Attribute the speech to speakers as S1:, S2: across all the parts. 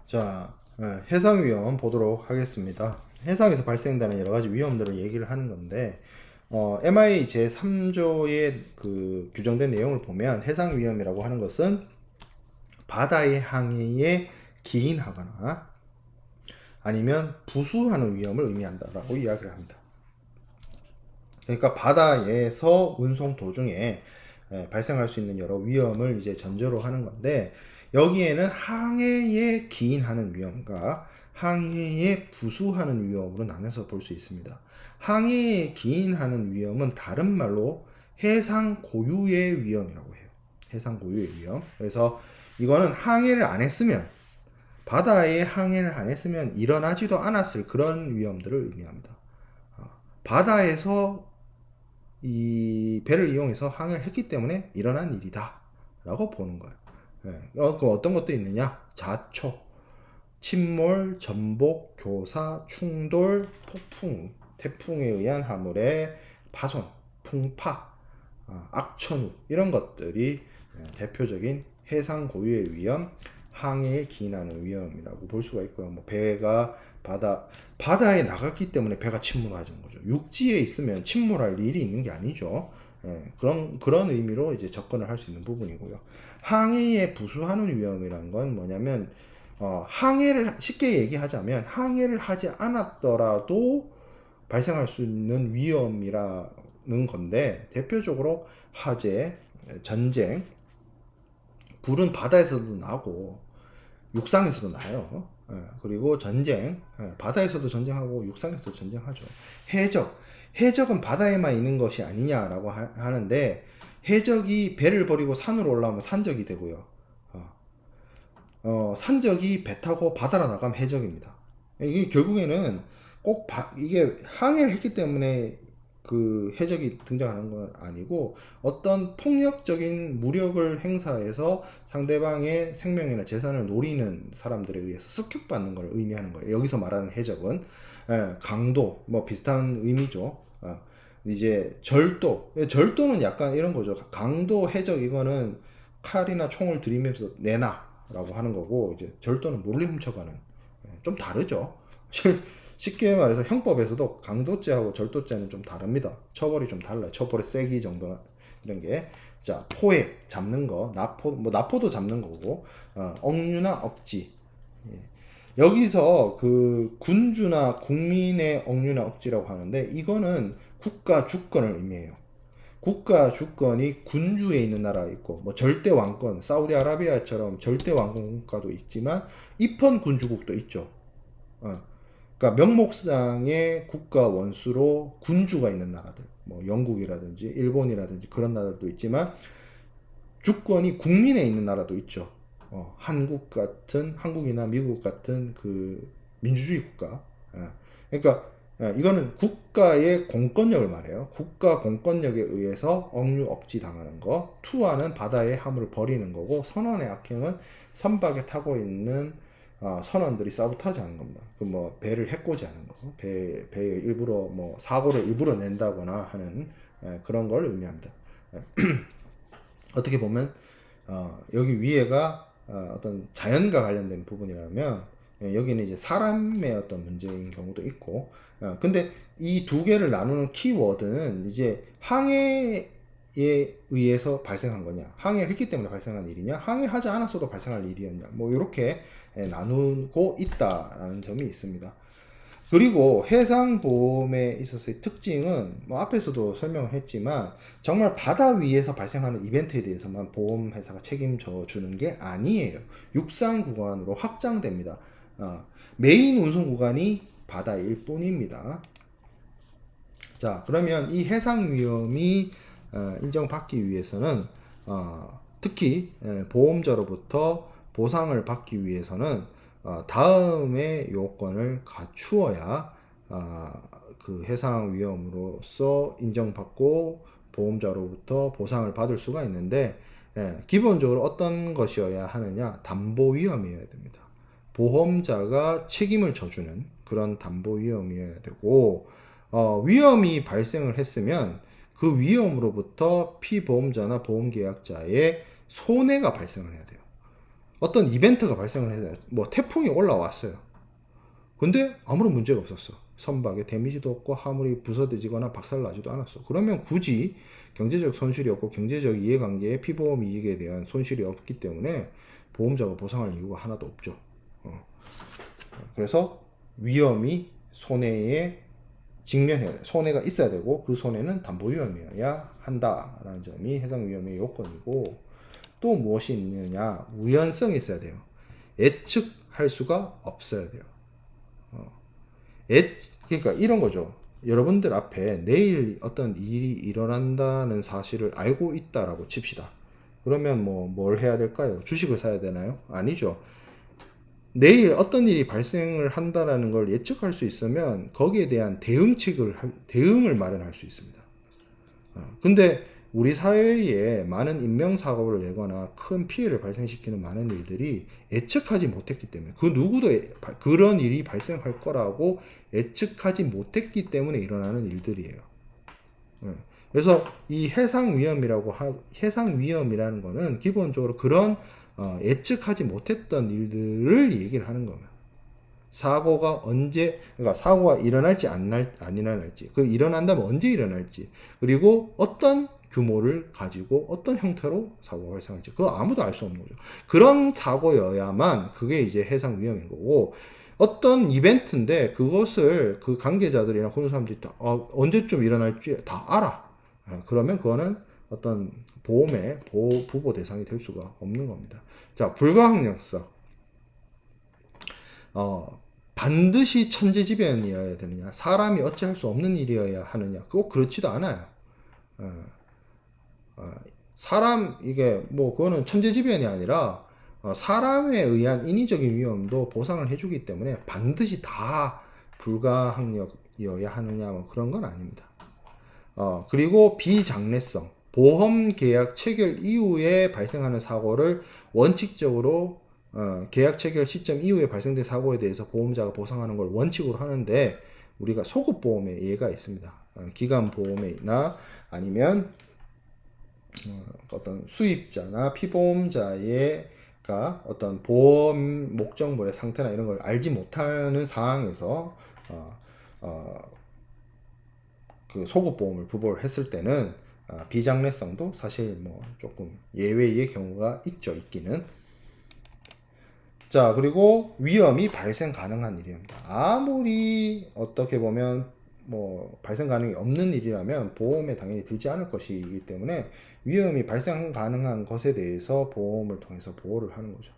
S1: 자, 해상 위험 보도록 하겠습니다. 해상에서 발생되는 여러 가지 위험들을 얘기를 하는 건데, MI 제3조의 그 규정된 내용을 보면 해상 위험이라고 하는 것은 바다의 항해에 기인하거나 아니면 부수하는 위험을 의미한다라고 이야기를 합니다. 그러니까 바다에서 운송 도중에 발생할 수 있는 여러 위험을 이제 전제로 하는 건데, 여기에는 항해에 기인하는 위험과 항해에 부수하는 위험으로 나눠서 볼 수 있습니다. 항해에 기인하는 위험은 다른 말로 해상 고유의 위험이라고 해요. 해상 고유의 위험. 그래서 이거는 항해를 안 했으면, 바다에 항해를 안 했으면 일어나지도 않았을 그런 위험들을 의미합니다. 바다에서 이 배를 이용해서 항해를 했기 때문에 일어난 일이다 라고 보는 거예요. 그 어떤 것도 있느냐? 자초, 침몰, 전복, 교사, 충돌, 폭풍, 태풍에 의한 화물의 파손, 풍파, 악천후, 이런 것들이 대표적인 해상 고유의 위험, 항해에 기인하는 위험이라고 볼 수가 있고요. 뭐 배가 바다에 나갔기 때문에 배가 침몰하는 거죠. 육지에 있으면 침몰할 일이 있는 게 아니죠. 그런 의미로 이제 접근을 할 수 있는 부분이고요. 항해에 부수하는 위험이란 건 뭐냐면, 항해를 쉽게 얘기하자면 항해를 하지 않았더라도 발생할 수 있는 위험이라는 건데, 대표적으로 화재, 전쟁, 불은 바다에서도 나고 육상에서도 나요. 그리고 전쟁, 바다에서도 전쟁하고 육상에서도 전쟁하죠. 해적은 바다에만 있는 것이 아니냐라고 하는데, 해적이 배를 버리고 산으로 올라오면 산적이 되고요. 산적이 배 타고 바다로 나가면 해적입니다. 이게 결국에는 이게 항해를 했기 때문에 그 해적이 등장하는 건 아니고, 어떤 폭력적인 무력을 행사해서 상대방의 생명이나 재산을 노리는 사람들에 의해서 습격받는 걸 의미하는 거예요. 여기서 말하는 해적은 강도 뭐 비슷한 의미죠. 이제 절도는 약간 이런 거죠. 강도, 해적, 이거는 칼이나 총을 들이면서 내놔라고 하는 거고, 이제 절도는 몰래 훔쳐가는, 좀 다르죠. 쉽게 말해서 형법에서도 강도죄하고 절도죄는 좀 다릅니다. 처벌이 좀 달라요. 처벌의 세기 정도나 이런 게. 자, 포획, 잡는 거, 나포도 잡는 거고, 억류나 억지. 예. 여기서 그 군주나 국민의 억류나 억지라고 하는데, 이거는 국가 주권을 의미해요. 국가 주권이 군주에 있는 나라가 있고, 뭐 절대 왕권, 사우디아라비아처럼 절대 왕권 국가도 있지만 입헌 군주국도 있죠. 그러니까 명목상의 국가 원수로 군주가 있는 나라들, 뭐 영국이라든지 일본이라든지 그런 나라들도 있지만 주권이 국민에 있는 나라도 있죠. 한국이나 미국 같은 그 민주주의 국가. 그러니까 이거는 국가의 공권력을 말해요. 국가 공권력에 의해서 억류 억지 당하는 거. 투하는 바다의 함을 버리는 거고, 선원의 악행은 선박에 타고 있는 선원들이 사보타지 하는 겁니다. 그 뭐 배를 해코지하는 거, 배에 일부러 뭐 사고를 일부러 낸다거나 하는 그런 걸 의미합니다. 어떻게 보면 여기 위에가 어떤 자연과 관련된 부분이라면, 여기는 이제 사람의 어떤 문제인 경우도 있고, 근데 이 두 개를 나누는 키워드는 이제 항해에 의해서 발생한 거냐, 항해를 했기 때문에 발생한 일이냐, 항해하지 않았어도 발생할 일이었냐, 뭐 이렇게 나누고 있다라는 점이 있습니다. 그리고 해상보험에 있어서의 특징은 뭐 앞에서도 설명을 했지만, 정말 바다 위에서 발생하는 이벤트에 대해서만 보험회사가 책임져 주는 게 아니에요. 육상 구간으로 확장됩니다. 메인 운송 구간이 바다일 뿐입니다. 자, 그러면 이 해상 위험이 인정받기 위해서는, 특히 보험자로부터 보상을 받기 위해서는 다음의 요건을 갖추어야 그 해상 위험으로서 인정받고 보험자로부터 보상을 받을 수가 있는데, 기본적으로 어떤 것이어야 하느냐? 담보 위험이어야 됩니다. 보험자가 책임을 져주는 그런 담보 위험이어야 되고, 위험이 발생을 했으면 그 위험으로부터 피보험자나 보험계약자의 손해가 발생을 해야 돼요. 어떤 이벤트가 발생을 해서 뭐 태풍이 올라왔어요. 근데 아무런 문제가 없었어. 선박에 데미지도 없고 화물이 부서지거나 박살나지도 않았어. 그러면 굳이 경제적 손실이 없고 경제적 이해관계에 피보험 이익에 대한 손실이 없기 때문에 보험자가 보상할 이유가 하나도 없죠. 그래서 위험이 손해에 직면해야 돼. 손해가 있어야 되고 그 손해는 담보 위험이어야 한다라는 점이 해상 위험의 요건이고, 또 무엇이 있느냐? 우연성이 있어야 돼요. 예측할 수가 없어야 돼요. 그러니까 이런 거죠. 여러분들 앞에 내일 어떤 일이 일어난다는 사실을 알고 있다라고 칩시다. 그러면 뭐 뭘 해야 될까요? 주식을 사야 되나요? 아니죠. 내일 어떤 일이 발생을 한다라는 걸 예측할 수 있으면 거기에 대한 대응을 마련할 수 있습니다. 근데 우리 사회에 많은 인명사고를 내거나 큰 피해를 발생시키는 많은 일들이 예측하지 못했기 때문에, 그 누구도 그런 일이 발생할 거라고 예측하지 못했기 때문에 일어나는 일들이에요. 그래서 이 해상 위험이라는 거는 기본적으로 그런 예측하지 못했던 일들을 얘기를 하는 겁니다. 그러니까 사고가 일어날지 안 일어날지, 그 일어난다면 언제 일어날지, 그리고 어떤 규모를 가지고 어떤 형태로 사고가 발생할지, 그거 아무도 알 수 없는 거죠. 그런 사고여야만 그게 이제 해상 위험인 거고, 어떤 이벤트인데 그것을 그 관계자들이나 그런 사람들이 다 언제쯤 일어날지 다 알아. 그러면 그거는 어떤 보험의 부보 대상이 될 수가 없는 겁니다. 자, 불가항력성. 반드시 천재지변이어야 되느냐, 사람이 어찌할 수 없는 일이어야 하느냐, 꼭 그렇지도 않아요. 이게 뭐 그거는 천재지변이 아니라 사람에 의한 인위적인 위험도 보상을 해주기 때문에 반드시 다 불가항력이어야 하느냐, 뭐 그런 건 아닙니다. 그리고 비장래성, 보험 계약 체결 이후에 발생하는 사고를 원칙적으로 계약 체결 시점 이후에 발생된 사고에 대해서 보험자가 보상하는 걸 원칙으로 하는데, 우리가 소급 보험에 예가 있습니다. 기간 보험이나 아니면 어떤 수입자나 피보험자가 어떤 보험 목적물의 상태나 이런 걸 알지 못하는 상황에서 그 소급 보험을 부보를 했을 때는 비장래성도 사실 뭐 조금 예외의 경우가 있기는. 자, 그리고 위험이 발생 가능한 일입니다. 아무리 어떻게 보면 뭐 발생 가능이 없는 일이라면 보험에 당연히 들지 않을 것이기 때문에 위험이 발생 가능한 것에 대해서 보험을 통해서 보호를 하는 거죠.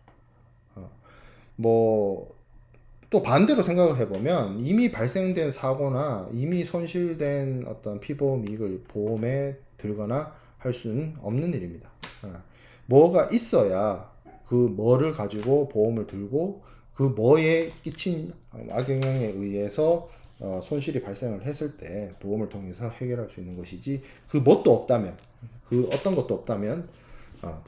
S1: 뭐 또 반대로 생각을 해보면 이미 발생된 사고나 이미 손실된 어떤 피보험 이익을 보험에 들거나 할 수는 없는 일입니다. 뭐가 있어야 그 뭐를 가지고 보험을 들고 그 뭐에 끼친 악영향에 의해서 손실이 발생을 했을 때 보험을 통해서 해결할 수 있는 것이지, 그 뭣도 없다면, 그 어떤 것도 없다면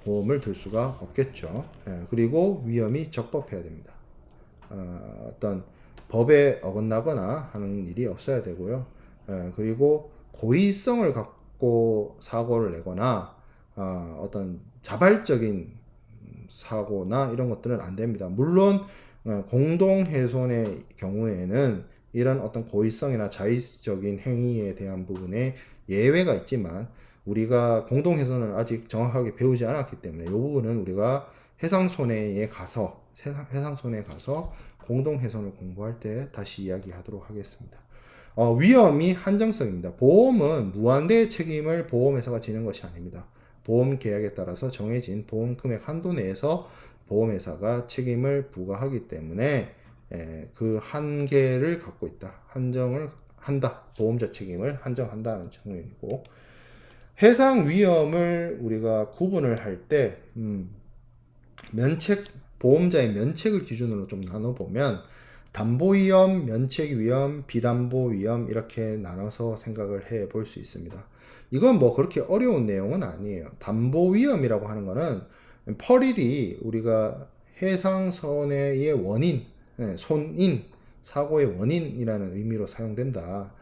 S1: 보험을 들 수가 없겠죠. 그리고 위험이 적법해야 됩니다. 어떤 법에 어긋나거나 하는 일이 없어야 되고요. 그리고 고의성을 갖고 사고를 내거나 어떤 자발적인 사고나 이런 것들은 안 됩니다. 물론 공동훼손의 경우에는 이런 어떤 고의성이나 자의적인 행위에 대한 부분에 예외가 있지만, 우리가 공동훼손을 아직 정확하게 배우지 않았기 때문에 이 부분은 우리가 해상손해에 가서 공동훼손을 공부할 때 다시 이야기하도록 하겠습니다. 위험이 한정성입니다. 보험은 무한대의 책임을 보험회사가 지는 것이 아닙니다. 보험 계약에 따라서 정해진 보험 금액 한도 내에서 보험회사가 책임을 부과하기 때문에 그 한계를 갖고 있다. 한정을 한다. 보험자 책임을 한정한다는 측면이고, 해상 위험을 우리가 구분을 할 때 보험자의 면책을 기준으로 좀 나눠보면 담보위험, 면책위험, 비담보위험 이렇게 나눠서 생각을 해 볼 수 있습니다. 이건 뭐 그렇게 어려운 내용은 아니에요. 담보위험이라고 하는 거는 퍼릴이 우리가 해상손해의 원인, 손인, 사고의 원인이라는 의미로 사용된다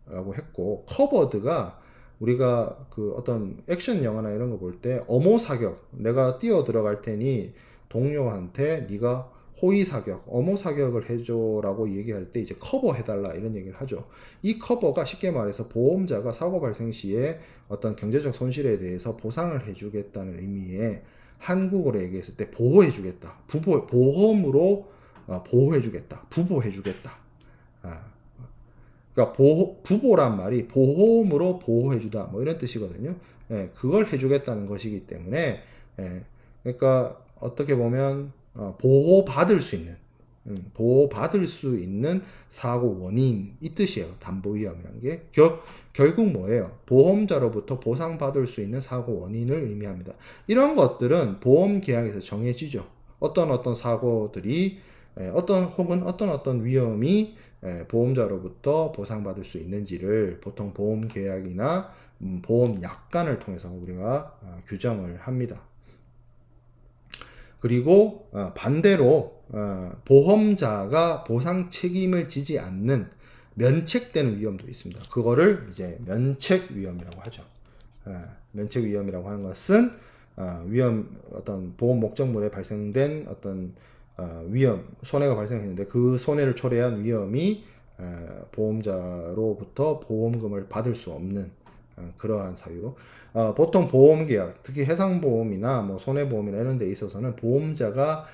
S1: 라고 했고, 커버드가 우리가 그 어떤 액션 영화나 이런 거 볼 때 어모 사격, 내가 뛰어 들어갈 테니 동료한테 네가 호의 사격, 엄호 사격을 해줘라고 얘기할 때 이제 커버해달라 이런 얘기를 하죠. 이 커버가 쉽게 말해서 보험자가 사고 발생 시에 어떤 경제적 손실에 대해서 보상을 해주겠다는 의미의 한국어로 얘기했을 때 보호해주겠다. 보험으로 보호해주겠다. 부보해주겠다. 그러니까 부보란 말이 보험으로 보호해주다 뭐 이런 뜻이거든요. 예, 그걸 해주겠다는 것이기 때문에 그러니까 어떻게 보면 보호받을 수 있는 보호받을 수 있는 사고 원인 이 뜻이에요. 담보위험이라는 게 결국 뭐예요? 보험자로부터 보상받을 수 있는 사고 원인을 의미합니다. 이런 것들은 보험 계약에서 정해지죠. 어떤 사고들이 혹은 어떤 위험이 보험자로부터 보상받을 수 있는지를 보통 보험 계약이나 보험 약관을 통해서 우리가 규정을 합니다. 그리고 반대로 보험자가 보상 책임을 지지 않는 면책되는 위험도 있습니다. 그거를 이제 면책 위험이라고 하죠. 면책 위험이라고 하는 것은 어떤 보험 목적물에 발생된 어떤 위험, 손해가 발생했는데 그 손해를 초래한 위험이 보험자로부터 보험금을 받을 수 없는 그러한 사유. 보통 보험계약, 특히 해상보험이나 뭐 손해보험이나 이런 데 있어서는 보험자가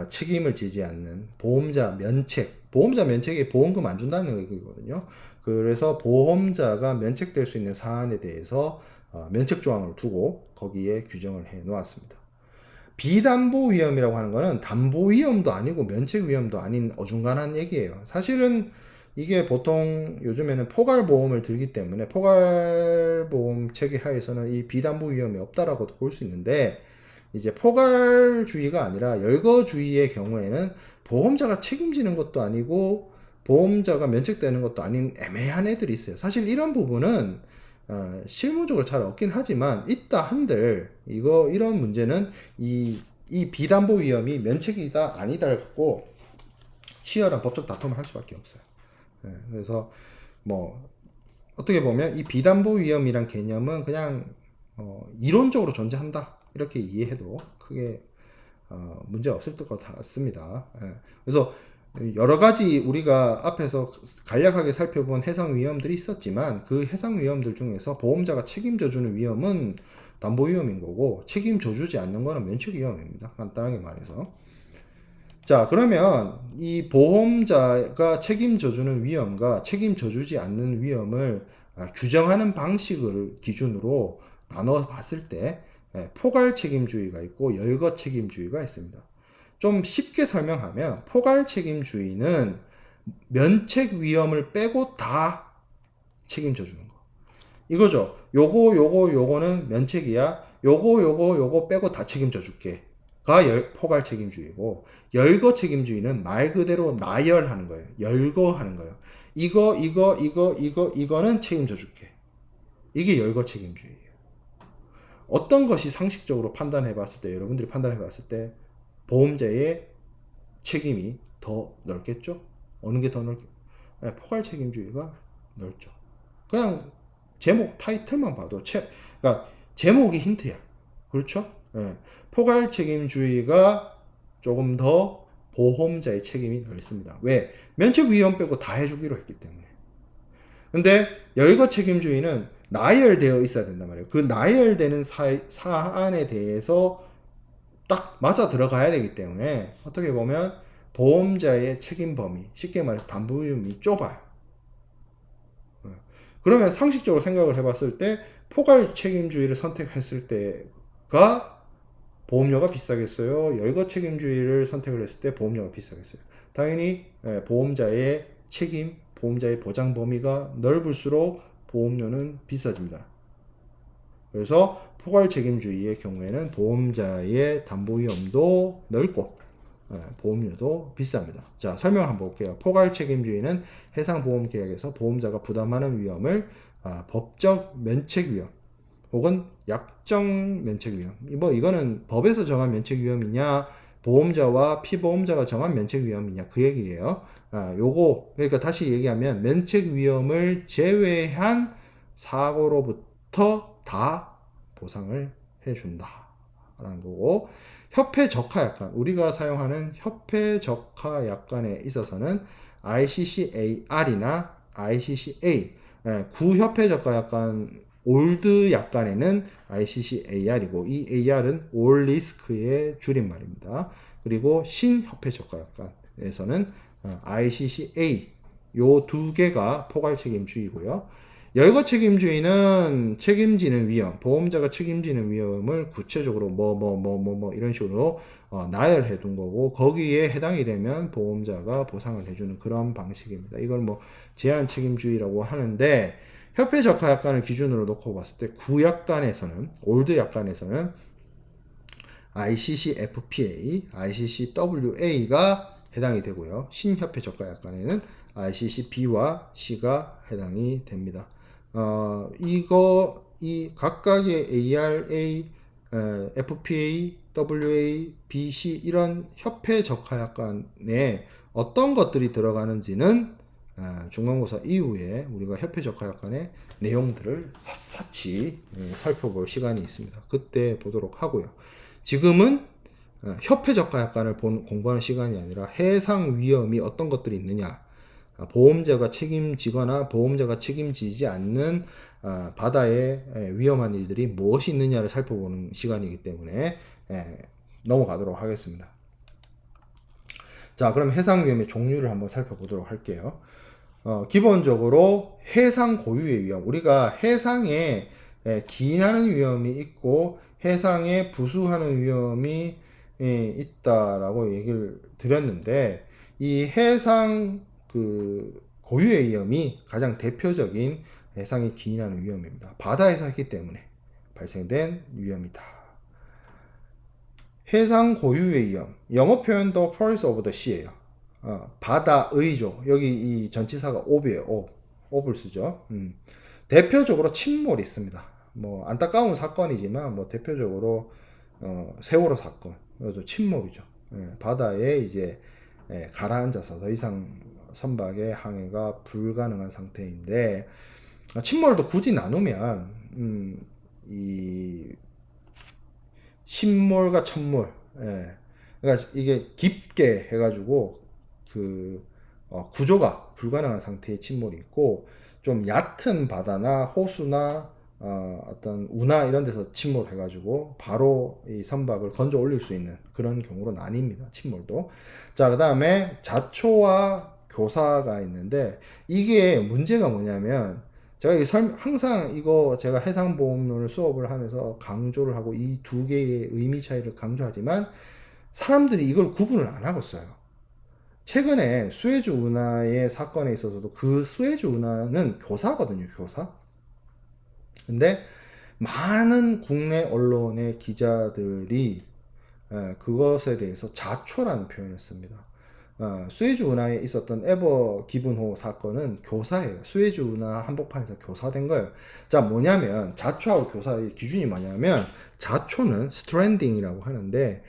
S1: 책임을 지지 않는 보험자 면책에 보험금 안 준다는 얘기거든요. 그래서 보험자가 면책될 수 있는 사안에 대해서 면책 조항을 두고 거기에 규정을 해 놓았습니다. 비담보 위험이라고 하는 거는 담보 위험도 아니고 면책 위험도 아닌 어중간한 얘기예요. 사실은 이게 보통 요즘에는 포괄보험을 들기 때문에 포괄보험 체계 하에서는 이 비담보 위험이 없다라고도 볼 수 있는데 이제 포괄주의가 아니라 열거주의의 경우에는 보험자가 책임지는 것도 아니고 보험자가 면책되는 것도 아닌 애매한 애들이 있어요. 사실 이런 부분은 실무적으로 잘 없긴 하지만 있다 한들 이런 문제는 이 비담보 위험이 면책이다 아니다를 갖고 치열한 법적 다툼을 할 수밖에 없어요. 그래서 뭐 어떻게 보면 이 비담보 위험이란 개념은 그냥 이론적으로 존재한다 이렇게 이해해도 크게 문제 없을 것 같습니다. 그래서 여러 가지 우리가 앞에서 간략하게 살펴본 해상 위험들이 있었지만 그 해상 위험들 중에서 보험자가 책임져주는 위험은 담보 위험인 거고 책임져주지 않는 거는 면책 위험입니다. 간단하게 말해서. 자, 그러면 이 보험자가 책임져주는 위험과 책임져주지 않는 위험을 규정하는 방식을 기준으로 나눠 봤을 때 포괄 책임주의가 있고 열거 책임주의가 있습니다. 좀 쉽게 설명하면 포괄 책임주의는 면책 위험을 빼고 다 책임져 주는 거. 이거죠. 요거는 면책이야. 요거 빼고 다 책임져 줄게. 가 포괄 책임주의고 열거 책임주의는 말 그대로 나열하는 거예요. 열거하는 거예요. 이거는 책임져 줄게. 이게 열거 책임주의예요. 어떤 것이 상식적으로 판단해 봤을 때 여러분들이 판단해 봤을 때 보험자의 책임이 더 넓겠죠? 어느 게 더 넓겠죠? 포괄 책임주의가 넓죠. 그냥 제목 타이틀만 봐도 그러니까 제목이 힌트야. 그렇죠? 포괄 책임주의가 조금 더 보험자의 책임이 넓습니다. 왜? 면책 위험 빼고 다 해주기로 했기 때문에. 근데 열거 책임주의는 나열되어 있어야 된단 말이에요. 그 나열되는 사안에 대해서 딱 맞아 들어가야 되기 때문에 어떻게 보면 보험자의 책임 범위, 쉽게 말해서 담보 위험이 좁아요. 그러면 상식적으로 생각을 해봤을 때 포괄 책임주의를 선택했을 때가 보험료가 비싸겠어요? 열거 책임주의를 선택을 했을 때 보험료가 비싸겠어요? 당연히 보험자의 책임, 보험자의 보장 범위가 넓을수록 보험료는 비싸집니다. 그래서 포괄 책임주의의 경우에는 보험자의 담보 위험도 넓고 보험료도 비쌉니다. 자, 설명 한번 볼게요. 포괄 책임주의는 해상보험 계약에서 보험자가 부담하는 위험을 법적 면책 위험 혹은 약정 면책 위험. 이거는 법에서 정한 면책 위험이냐, 보험자와 피보험자가 정한 면책 위험이냐 그 얘기예요. 그러니까 다시 얘기하면 면책 위험을 제외한 사고로부터 다 보상을 해준다 라는 거고, 협회 적하 약관, 우리가 사용하는 협회 적하 약관에 있어서는 ICCAR이나 ICCA, 구협회 적하 약관 올드 약관에는 ICCAR이고, 이 AR은 All Risk의 줄임말입니다. 그리고 신협회 적하 약관에서는 ICCA, 요 두 개가 포괄 책임주의고요. 열거 책임주의는 책임지는 위험, 보험자가 책임지는 위험을 구체적으로 이런 식으로 나열해 둔 거고, 거기에 해당이 되면 보험자가 보상을 해주는 그런 방식입니다. 이걸 뭐 제한 책임주의라고 하는데, 협회 적하 약관을 기준으로 놓고 봤을 때 구약관에서는, 올드 약관에서는 ICC-FPA, ICC-WA가 해당이 되고요. 신협회 적하 약관에는 ICC-B와 C가 해당이 됩니다. 이 각각의 ARA, FPA, WA, BC 이런 협회 적하 약관에 어떤 것들이 들어가는지는 중간고사 이후에 우리가 협회 적하 약관의 내용들을 샅샅이 살펴볼 시간이 있습니다. 그때 보도록 하고요. 지금은 협회 적하 약관을 공부하는 시간이 아니라 해상 위험이 어떤 것들이 있느냐, 보험자가 책임지거나 보험자가 책임지지 않는 바다의 위험한 일들이 무엇이 있느냐를 살펴보는 시간이기 때문에 넘어가도록 하겠습니다. 자, 그럼 해상 위험의 종류를 한번 살펴보도록 할게요. 기본적으로 해상 고유의 위험, 우리가 해상에 기인하는 위험이 있고 해상에 부수하는 위험이 있다라고 얘기를 드렸는데, 이 해상 고유의 위험이 가장 대표적인 해상에 기인하는 위험입니다. 바다에서 했기 때문에 발생된 위험이다. 해상 고유의 위험, 영어 표현도 Force of the Sea예요. 바다의죠. 여기 이 전치사가 of이에요. of를 쓰죠. 대표적으로 침몰이 있습니다. 뭐 안타까운 사건이지만 뭐 대표적으로 세월호 사건, 이것도 침몰이죠. 바다에 이제 가라앉아서 더 이상 선박의 항해가 불가능한 상태인데, 침몰도 굳이 나누면 이 신몰과 천몰, 그러니까 이게 깊게 해가지고 구조가 불가능한 상태의 침몰이 있고, 좀 얕은 바다나 호수나 어떤 운하 이런 데서 침몰해가지고 바로 이 선박을 건져 올릴 수 있는 그런 경우로 나뉩니다. 침몰도. 자, 그 다음에 자초와 교사가 있는데, 이게 문제가 뭐냐면, 제가 항상 이거 제가 해상보험론을 수업을 하면서 강조를 하고 이 두 개의 의미 차이를 강조하지만 사람들이 이걸 구분을 안 하고 써요. 최근에 수에즈 운하의 사건에 있어서도 그 수에즈 운하는 교사거든요, 교사. 근데 많은 국내 언론의 기자들이 그것에 대해서 자초라는 표현을 씁니다. 수에즈 운하에 있었던 에버 기븐호 사건은 교사예요. 수에즈 운하 한복판에서 교사된 거예요. 자, 뭐냐면 자초하고 교사의 기준이 뭐냐면, 자초는 스트랜딩이라고 하는데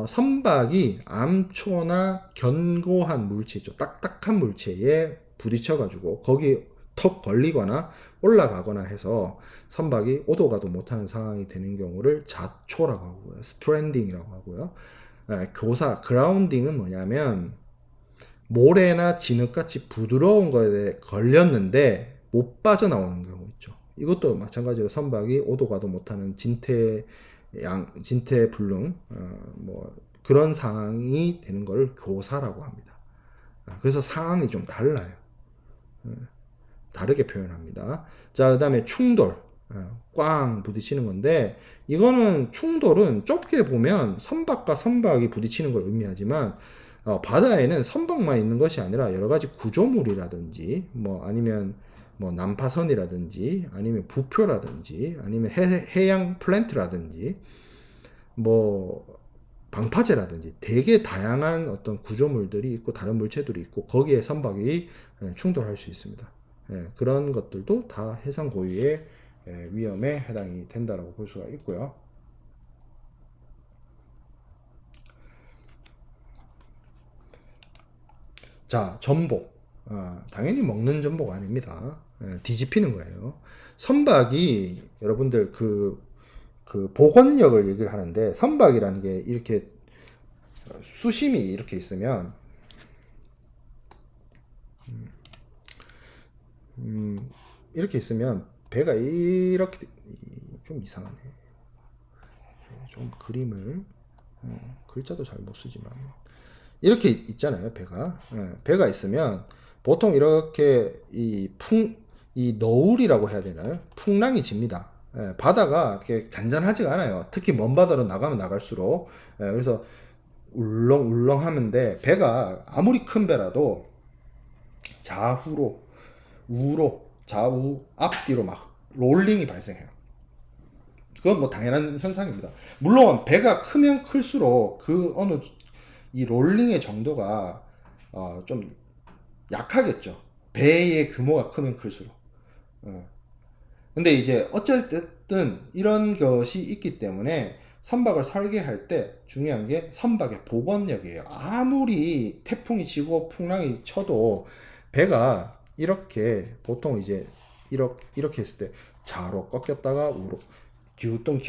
S1: 선박이 암초나 견고한 물체죠. 딱딱한 물체에 부딪혀가지고 거기 턱 걸리거나 올라가거나 해서 선박이 오도 가도 못하는 상황이 되는 경우를 자초라고 하고요. 스트랜딩이라고 하고요. 교사, 그라운딩은 뭐냐면 모래나 진흙같이 부드러운 거에 걸렸는데 못 빠져나오는 경우 있죠. 이것도 마찬가지로 선박이 오도 가도 못하는 진퇴불능, 뭐 그런 상황이 되는 것을 교사라고 합니다. 그래서 상황이 좀 달라요. 다르게 표현합니다. 자, 그 다음에 충돌, 꽝 부딪히는 건데, 이거는 충돌은 좁게 보면 선박과 선박이 부딪히는 걸 의미하지만 바다에는 선박만 있는 것이 아니라 여러 가지 구조물이라든지 뭐 아니면 뭐 난파선이라든지 아니면 부표라든지 아니면 해양 플랜트라든지 뭐 방파제라든지 되게 다양한 어떤 구조물들이 있고 다른 물체들이 있고 거기에 선박이 충돌할 수 있습니다. 그런 것들도 다 해상 고유의 위험에 해당이 된다라고 볼 수가 있고요. 자, 전복. 당연히 먹는 전복 아닙니다. 뒤집히는 거예요. 선박이 여러분들 그 복원력을 얘기를 하는데, 선박이라는 게 이렇게 수심이 이렇게 있으면 이렇게 있으면 배가 이렇게 좀 이상하네. 좀 그림을 글자도 잘 못 쓰지만 이렇게 있잖아요. 배가 있으면 보통 이렇게 이 너울이라고 해야 되나요? 풍랑이 집니다. 바다가 이렇게 잔잔하지가 않아요. 특히 먼 바다로 나가면 나갈수록. 그래서 울렁울렁 하는데, 배가 아무리 큰 배라도 좌우로, 좌우, 앞뒤로 막 롤링이 발생해요. 그건 뭐 당연한 현상입니다. 물론 배가 크면 클수록 이 롤링의 정도가 좀 약하겠죠. 배의 규모가 크면 클수록. 근데 이제 어쨌든 이런 것이 있기 때문에 선박을 설계할 때 중요한 게 선박의 복원력이에요. 아무리 태풍이 치고 풍랑이 쳐도 배가 이렇게 보통 이제 이렇게 했을 때 좌로 꺾였다가 우로 기우뚱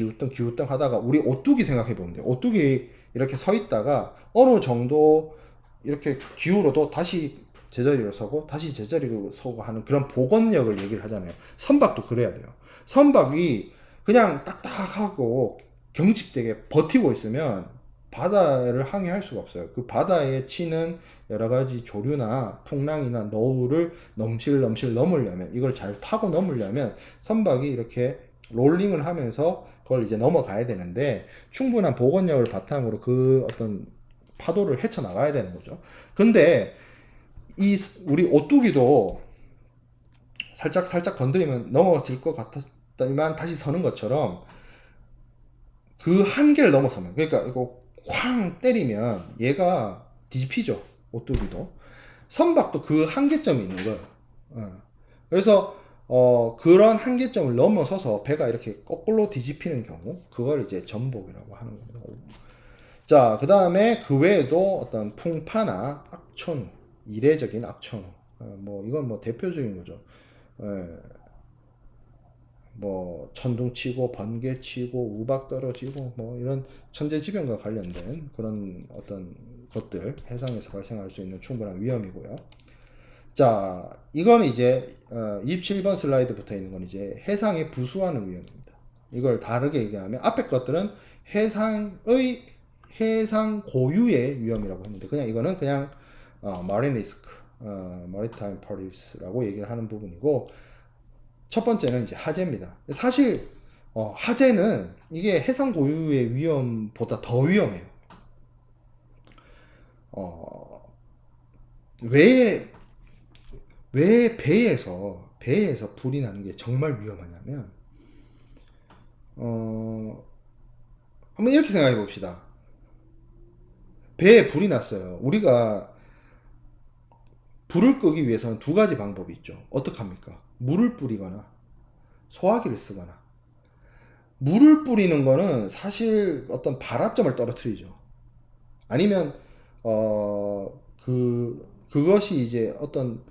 S1: 하다가, 우리 오뚜기 생각해 보면 돼요. 오뚜기 이렇게 서 있다가 어느 정도 이렇게 기울어도 다시 제자리로 서고 다시 제자리로 서고 하는 그런 복원력을 얘기를 하잖아요. 선박도 그래야 돼요. 선박이 그냥 딱딱하고 경직되게 버티고 있으면 바다를 항해할 수가 없어요. 그 바다에 치는 여러 가지 조류나 풍랑이나 너울을 넘실 넘으려면, 이걸 잘 타고 넘으려면 선박이 이렇게 롤링을 하면서 그걸 이제 넘어가야 되는데, 충분한 복원력을 바탕으로 그 어떤 파도를 헤쳐나가야 되는 거죠. 근데 우리 오뚜기도 살짝 건드리면 넘어질 것 같았지만 다시 서는 것처럼, 그 한계를 넘어서면, 그러니까 이거 쾅 때리면 얘가 뒤집히죠. 오뚜기도. 선박도 그 한계점이 있는 거예요. 그래서 그런 한계점을 넘어서서 배가 이렇게 거꾸로 뒤집히는 경우, 그걸 이제 전복이라고 하는 겁니다. 자, 그 다음에 그 외에도 어떤 풍파나 악천후, 이례적인 악천후, 뭐 이건 뭐 대표적인 거죠. 뭐 천둥 치고 번개 치고 우박 떨어지고 뭐 이런 천재지변과 관련된 그런 어떤 것들, 해상에서 발생할 수 있는 충분한 위험이고요. 자, 이건 이제 27번 슬라이드부터 있는 건 이제 해상에 부수하는 위험입니다. 이걸 다르게 얘기하면 앞에 것들은 해상 고유의 위험이라고 했는데, 그냥 이거는 그냥 marine risk, maritime perils라고 얘기를 하는 부분이고, 첫 번째는 이제 하재입니다. 사실 하재는 이게 해상 고유의 위험보다 더 위험해요. 왜 배에서 불이 나는 게 정말 위험하냐면, 한번 이렇게 생각해 봅시다. 배에 불이 났어요. 우리가 불을 끄기 위해서는 두 가지 방법이 있죠. 어떡합니까? 물을 뿌리거나 소화기를 쓰거나. 물을 뿌리는 거는 사실 어떤 발화점을 떨어뜨리죠. 아니면 그것이 이제 어떤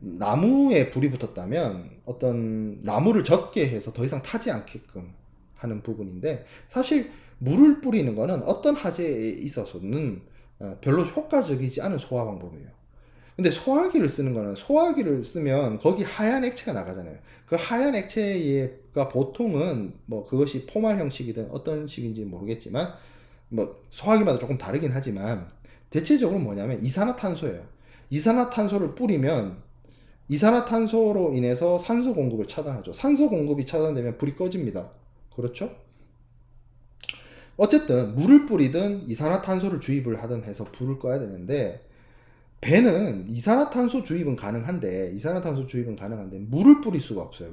S1: 나무에 불이 붙었다면 어떤 나무를 젖게 해서 더 이상 타지 않게끔 하는 부분인데, 사실 물을 뿌리는 거는 어떤 하재에 있어서는 별로 효과적이지 않은 소화 방법이에요. 근데 소화기를 쓰는 거는, 소화기를 쓰면 거기 하얀 액체가 나가잖아요. 그 하얀 액체가 보통은 뭐 그것이 포말 형식이든 어떤 식인지 모르겠지만, 뭐 소화기마다 조금 다르긴 하지만 대체적으로 뭐냐면 이산화탄소예요. 이산화탄소를 뿌리면 이산화탄소로 인해서 산소 공급을 차단하죠. 산소 공급이 차단되면 불이 꺼집니다. 그렇죠? 어쨌든 물을 뿌리든 이산화탄소를 주입을 하든 해서 불을 꺼야 되는데, 배는 이산화탄소 주입은 가능한데 물을 뿌릴 수가 없어요.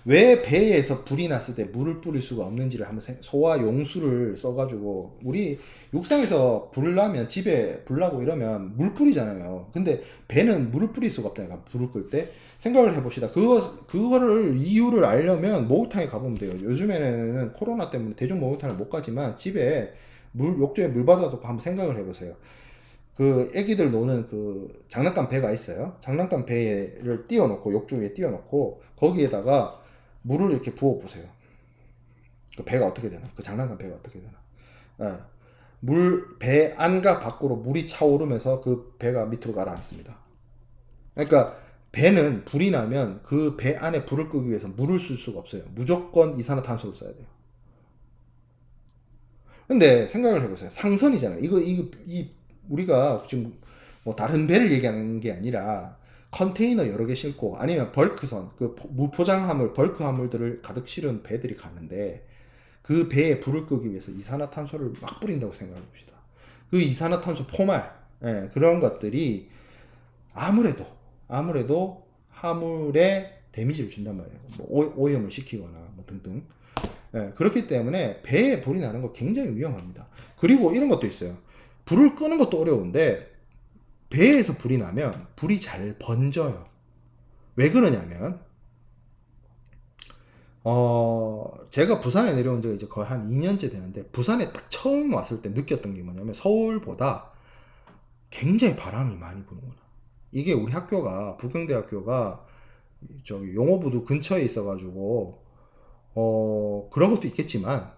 S1: 왜 배에서 불이 났을 때 물을 뿌릴 수가 없는지를 한번 소화 용수를 써가지고, 우리 육상에서 불 나면 집에 불 나고 이러면 물 뿌리잖아요. 근데 배는 물을 뿌릴 수가 없다니까. 불을 끌 때 생각을 해봅시다. 그거를 이유를 알려면 목욕탕에 가보면 돼요. 요즘에는 코로나 때문에 대중 목욕탕을 못 가지만 집에 욕조에 물 받아놓고 한번 생각을 해보세요. 그 애기들 노는 그 장난감 배가 있어요. 장난감 배를 띄워놓고 욕조 위에 띄워놓고 거기에다가 물을 이렇게 부어 보세요. 그 배가 어떻게 되나? 그 장난감 배가 어떻게 되나? 예. 배 안과 밖으로 물이 차오르면서 그 배가 밑으로 가라앉습니다. 그러니까 배는 불이 나면 그 배 안에 불을 끄기 위해서 물을 쓸 수가 없어요. 무조건 이산화탄소를 써야 돼요. 근데 생각을 해보세요. 상선이잖아요. 우리가 지금 뭐 다른 배를 얘기하는 게 아니라 컨테이너 여러 개 싣고 아니면 벌크선, 그 무포장화물, 벌크 화물들을 가득 실은 배들이 가는데 그 배에 불을 끄기 위해서 이산화탄소를 막 뿌린다고 생각해 봅시다. 그 이산화탄소 포말, 예, 그런 것들이 아무래도 화물에 데미지를 준단 말이에요. 뭐 오염을 시키거나 뭐 등등. 예, 그렇기 때문에 배에 불이 나는 거 굉장히 위험합니다. 그리고 이런 것도 있어요. 불을 끄는 것도 어려운데 배에서 불이 나면 불이 잘 번져요. 왜 그러냐면 제가 부산에 내려온 지가 이제 거의 한 2년째 되는데 부산에 딱 처음 왔을 때 느꼈던 게 뭐냐면 서울보다 굉장히 바람이 많이 부는구나. 이게 우리 학교가 부경대학교가 저기 용호부두 근처에 있어가지고 그런 것도 있겠지만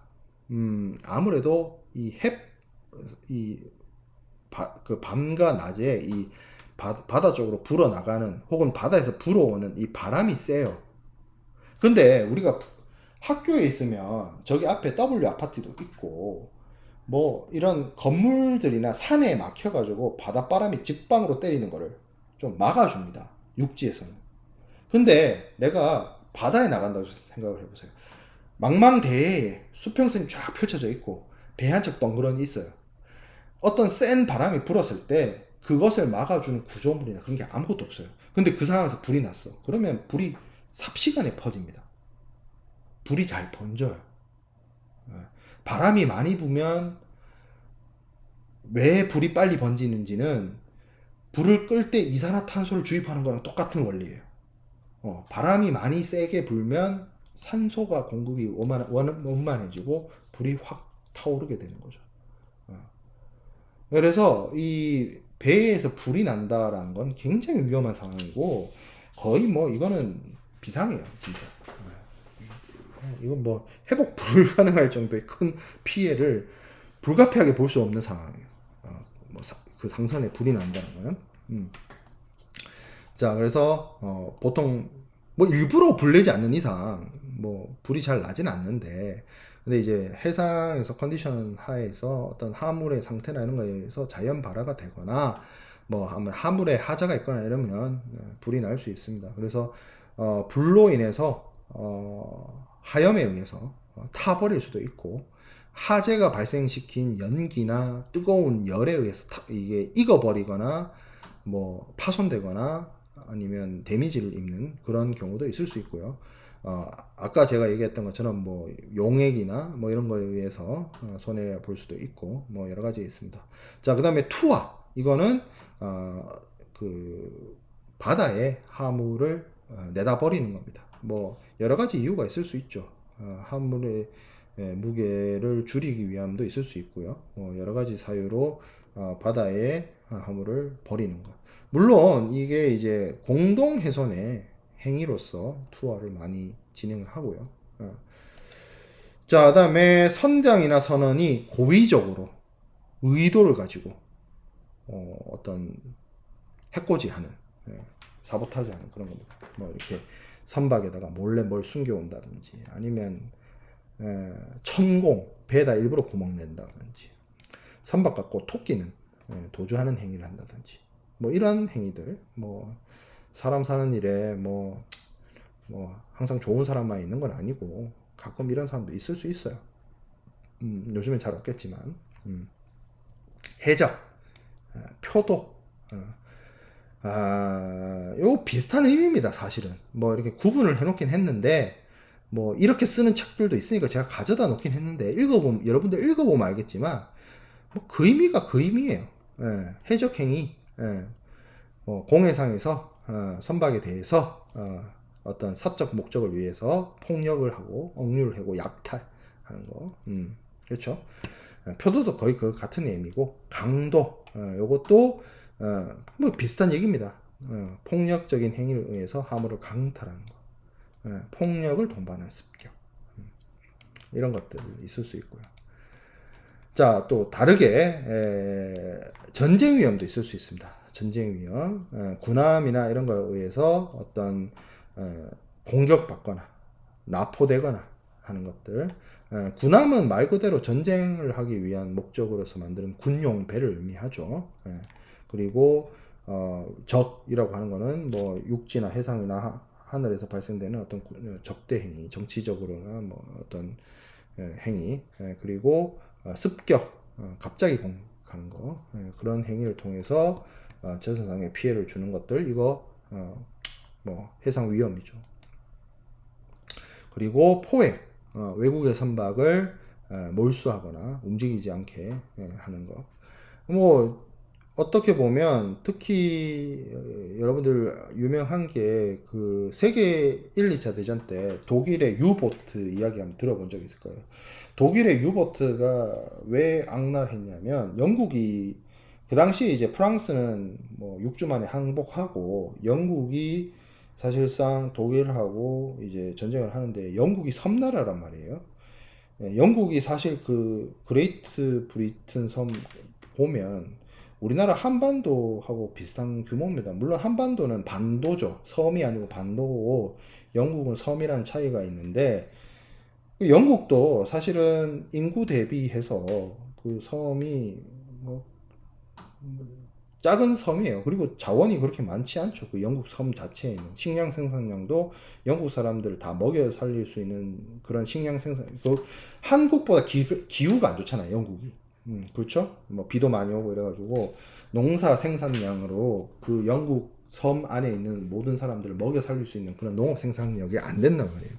S1: 아무래도 그 밤과 낮에 바다 쪽으로 불어 나가는 혹은 바다에서 불어오는 이 바람이 세요. 근데 우리가 학교에 있으면 저기 앞에 W 아파트도 있고 뭐 이런 건물들이나 산에 막혀가지고 바닷바람이 직방으로 때리는 거를 좀 막아줍니다. 육지에서는. 근데 내가 바다에 나간다고 생각을 해보세요. 망망대해에 수평선이 쫙 펼쳐져 있고 배 한 척 덩그러니 있어요. 어떤 센 바람이 불었을 때 그것을 막아주는 구조물이나 그런 게 아무것도 없어요. 근데 그 상황에서 불이 났어. 그러면 불이 삽시간에 퍼집니다. 불이 잘 번져요. 바람이 많이 부면 왜 불이 빨리 번지는지는 불을 끌 때 이산화탄소를 주입하는 거랑 똑같은 원리예요. 바람이 많이 세게 불면 산소가 공급이 원만해지고 불이 확 타오르게 되는 거죠. 그래서 이 배에서 불이 난다라는 건 굉장히 위험한 상황이고 거의 뭐 이거는 비상이에요, 진짜. 이건 뭐 회복 불가능할 정도의 큰 피해를 불가피하게 볼 수 없는 상황이에요. 그 상선에 불이 난다는 거는. 자, 그래서 보통 뭐 일부러 불 내지 않는 이상 뭐 불이 잘 나진 않는데, 근데 이제 해상에서 컨디션 하에서 어떤 화물의 상태나 이런 거에 의해서 자연 발화가 되거나 뭐 화물에 하자가 있거나 이러면 불이 날 수 있습니다. 그래서 불로 인해서 하염에 의해서 타버릴 수도 있고, 화재가 발생시킨 연기나 뜨거운 열에 의해서 이게 익어버리거나 뭐 파손되거나 아니면 데미지를 입는 그런 경우도 있을 수 있고요. 아까 제가 얘기했던 것처럼 뭐 용액이나 뭐 이런 거에 의해서 손해 볼 수도 있고 뭐 여러 가지 있습니다. 자, 그 다음에 투하. 이거는 그 바다에 화물을 내다 버리는 겁니다. 뭐 여러 가지 이유가 있을 수 있죠. 화물의 무게를 줄이기 위함도 있을 수 있고요. 뭐 여러 가지 사유로 바다에 화물을 버리는 것. 물론 이게 이제 공동 훼손의 행위로서 투하를 많이 진행을 하고요. 자, 그다음에 선장이나 선원이 고의적으로 의도를 가지고 어떤 해코지하는, 사보타지하는 그런 겁니다. 뭐 이렇게 선박에다가 몰래 뭘 숨겨온다든지 아니면 천공 배에다 일부러 구멍 낸다든지 선박 갖고 토끼는 도주하는 행위를 한다든지 뭐 이런 행위들, 뭐 사람 사는 일에 뭐 항상 좋은 사람만 있는 건 아니고 가끔 이런 사람도 있을 수 있어요. 요즘엔 잘 없겠지만 해적, 표도, 요 비슷한 의미입니다. 사실은 뭐 이렇게 구분을 해놓긴 했는데 뭐 이렇게 쓰는 책들도 있으니까 제가 가져다 놓긴 했는데 여러분들 읽어보면 알겠지만 뭐 그 의미가 그 의미예요. 해적행위, 공해상에서 선박에 대해서 어떤 사적 목적을 위해서 폭력을 하고 억류를 하고 약탈하는 거, 그렇죠. 표도도 거의 그 같은 의미고, 강도, 요것도 뭐 비슷한 얘기입니다. 폭력적인 행위를 의해서 화물을 강탈하는 거, 폭력을 동반한 습격. 이런 것들 있을 수 있고요. 자, 또 다르게 전쟁 위험도 있을 수 있습니다. 전쟁 위험, 군함이나 이런 거에 의해서 어떤 공격받거나 납포되거나 하는 것들. 군함은 말 그대로 전쟁을 하기 위한 목적으로서 만드는 군용 배를 의미하죠. 그리고 적이라고 하는 거는 뭐 육지나 해상이나 하늘에서 발생되는 어떤 적대 행위, 정치적으로나 뭐 어떤 행위, 그리고 습격, 갑자기 공격하는 거, 그런 행위를 통해서 재선상에 피해를 주는 것들, 이거 뭐 해상 위험이죠. 그리고 포획, 외국의 선박을 몰수하거나 움직이지 않게 하는 거. 뭐 어떻게 보면 특히 여러분들 유명한 게 그 세계 1, 2차 대전 때 독일의 유보트 이야기 한번 들어본 적 있을 거예요. 독일의 유보트가 왜 악랄했냐면 영국이 그 당시에 이제 프랑스는 뭐 6주 만에 항복하고 영국이 사실상 독일하고 이제 전쟁을 하는데 영국이 섬나라란 말이에요. 영국이 사실 그 그레이트 브리튼 섬 보면 우리나라 한반도하고 비슷한 규모입니다. 물론 한반도는 반도죠. 섬이 아니고 반도고 영국은 섬이라는 차이가 있는데 영국도 사실은 인구 대비해서 그 섬이 뭐 작은 섬이에요. 그리고 자원이 그렇게 많지 않죠. 그 영국 섬 자체에 있는 식량 생산량도 영국 사람들을 다 먹여 살릴 수 있는 그런 식량 생산. 또 한국보다 기후가 안 좋잖아요. 영국이. 그렇죠? 뭐 비도 많이 오고 이래가지고 농사 생산량으로 그 영국 섬 안에 있는 모든 사람들을 먹여 살릴 수 있는 그런 농업 생산력이 안 된단 말이에요.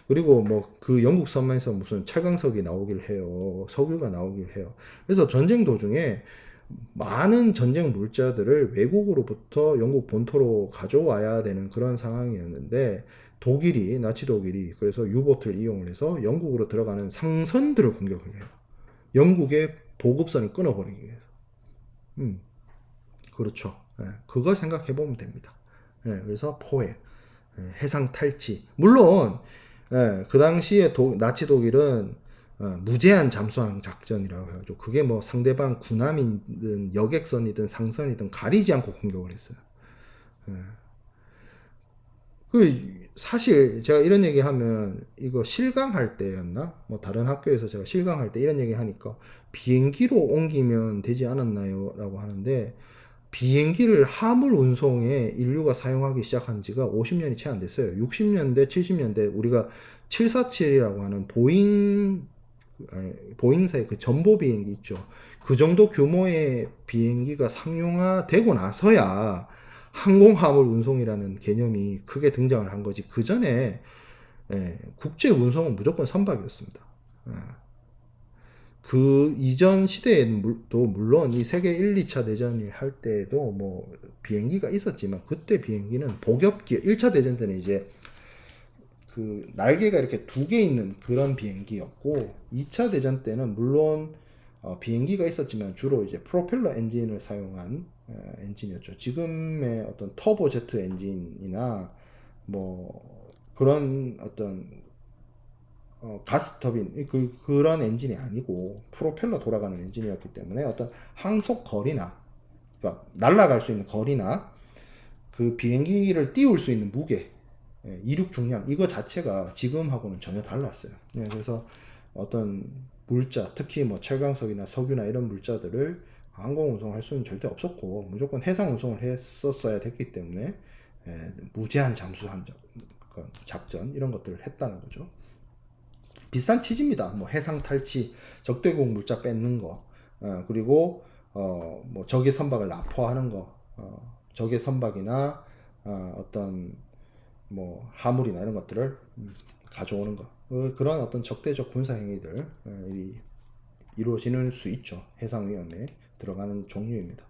S1: 그리고 뭐 그 영국 섬에서 무슨 철강석이 나오길 해요. 석유가 나오길 해요. 그래서 전쟁 도중에 많은 전쟁 물자들을 외국으로부터 영국 본토로 가져와야 되는 그런 상황이었는데 나치 독일이 그래서 유보트를 이용을 해서 영국으로 들어가는 상선들을 공격을 해요. 영국의 보급선을 끊어버리기 위해서. 그렇죠. 그걸 생각해 보면 됩니다. 그래서 포획, 해상 탈취. 물론 그 당시에 나치 독일은 무제한 잠수함 작전이라고 해가지고 그게 뭐 상대방 군함이든 여객선이든 상선이든 가리지 않고 공격을 했어요. 그 사실 제가 이런 얘기하면 이거 실강할 때였나? 뭐 다른 학교에서 제가 실강할 때 이런 얘기 하니까 비행기로 옮기면 되지 않았나요? 라고 하는데 비행기를 화물 운송에 인류가 사용하기 시작한 지가 50년이 채 안 됐어요. 60년대, 70년대 우리가 747이라고 하는 보잉사의 그 전보 비행기 있죠. 그 정도 규모의 비행기가 상용화되고 나서야 항공화물 운송이라는 개념이 크게 등장을 한 거지. 그 전에 국제 운송은 무조건 선박이었습니다. 그 이전 시대에도 물론 이 세계 1, 2차 대전이 할 때도 뭐 비행기가 있었지만 그때 비행기는 복엽기 1차 대전 때는 이제 그 날개가 이렇게 두 개 있는 그런 비행기였고 2차 대전 때는 물론 비행기가 있었지만 주로 이제 프로펠러 엔진을 사용한 엔진이었죠. 지금의 어떤 터보제트 엔진이나 뭐 그런 어떤 가스터빈 그런 엔진이 아니고 프로펠러 돌아가는 엔진이었기 때문에 어떤 항속 거리나 그러니까 날아갈 수 있는 거리나 그 비행기를 띄울 수 있는 무게 이륙 중량 이거 자체가 지금하고는 전혀 달랐어요. 그래서 어떤 물자 특히 뭐 철강석이나 석유나 이런 물자들을 항공 운송할 수는 절대 없었고 무조건 해상 운송을 했었어야 됐기 때문에 무제한 잠수함 작전 이런 것들을 했다는 거죠. 비슷한 취지입니다. 뭐 해상 탈취, 적대국 물자 뺏는 거, 그리고 뭐 적의 선박을 납포하는 거, 적의 선박이나 어떤 뭐 화물이나 이런 것들을 가져오는 거, 그런 어떤 적대적 군사 행위들 이루어지는 수 있죠. 해상 위험에 들어가는 종류입니다.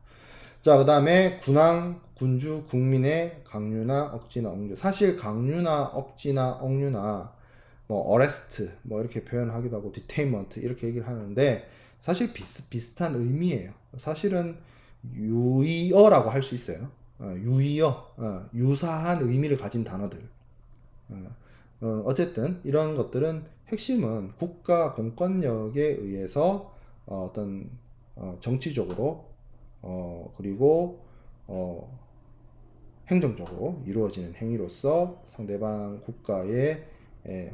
S1: 자, 그 다음에 군항, 군주, 국민의 강류나 억지나 억류. 사실 강류나 억지나 억류나 뭐 어레스트 뭐 이렇게 표현하기도 하고 디테인먼트 이렇게 얘기를 하는데 사실 비슷한 의미예요. 사실은 유의어라고 할 수 있어요. 유의어, 유사한 의미를 가진 단어들. 어쨌든 이런 것들은 핵심은 국가 공권력에 의해서 어떤 정치적으로 그리고 행정적으로 이루어지는 행위로서 상대방 국가의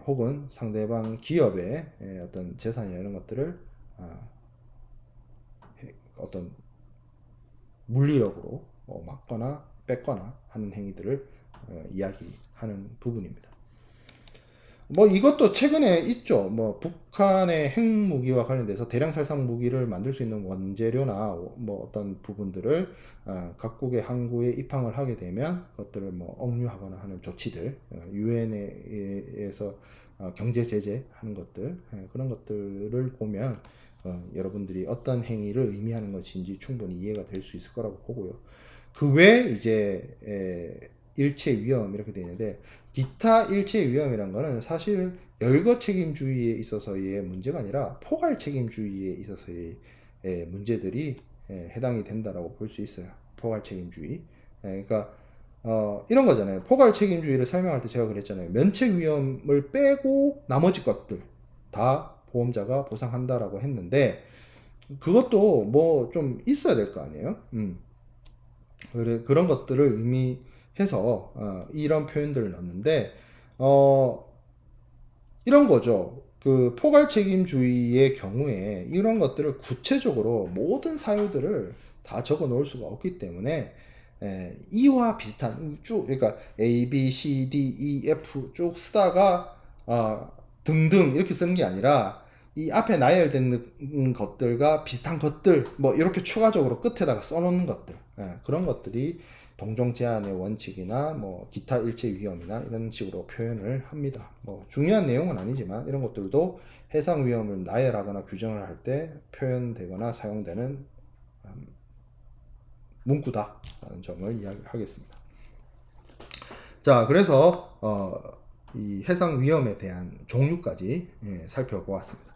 S1: 혹은 상대방 기업의 어떤 재산이나 이런 것들을 어떤 물리력으로 막거나 뺏거나 하는 행위들을 이야기하는 부분입니다. 뭐 이것도 최근에 있죠. 뭐 북한의 핵무기와 관련돼서 대량 살상 무기를 만들 수 있는 원재료나 뭐 어떤 부분들을 각국의 항구에 입항을 하게 되면 그것들을 뭐 억류하거나 하는 조치들, 유엔에서 경제 제재하는 것들, 그런 것들을 보면 여러분들이 어떤 행위를 의미하는 것인지 충분히 이해가 될 수 있을 거라고 보고요. 그 외에 이제 일체 위험 이렇게 되어 있는데, 기타 일체 위험이란 거는 사실 열거 책임주의에 있어서의 문제가 아니라 포괄 책임주의에 있어서의 문제들이 해당이 된다라고 볼 수 있어요. 포괄 책임주의. 그러니까 이런 거잖아요. 포괄 책임주의를 설명할 때 제가 그랬잖아요. 면책 위험을 빼고 나머지 것들 다 보험자가 보상한다라고 했는데, 그것도 뭐 좀 있어야 될 거 아니에요. 그런 것들을 의미해서 이런 표현들을 넣었는데, 이런 거죠. 그 포괄 책임주의의 경우에 이런 것들을 구체적으로 모든 사유들을 다 적어 놓을 수가 없기 때문에 이와 비슷한 쭉, 그러니까 A, B, C, D, E, F 쭉 쓰다가 등등 이렇게 쓰는 게 아니라 이 앞에 나열된 것들과 비슷한 것들 뭐 이렇게 추가적으로 끝에다가 써놓는 것들, 그런 것들이 동종 제한의 원칙이나 뭐 기타 일체 위험이나 이런 식으로 표현을 합니다. 뭐 중요한 내용은 아니지만 이런 것들도 해상 위험을 나열하거나 규정을 할 때 표현되거나 사용되는 문구다라는 점을 이야기를 하겠습니다. 자, 그래서 이 해상 위험에 대한 종류까지 살펴보았습니다.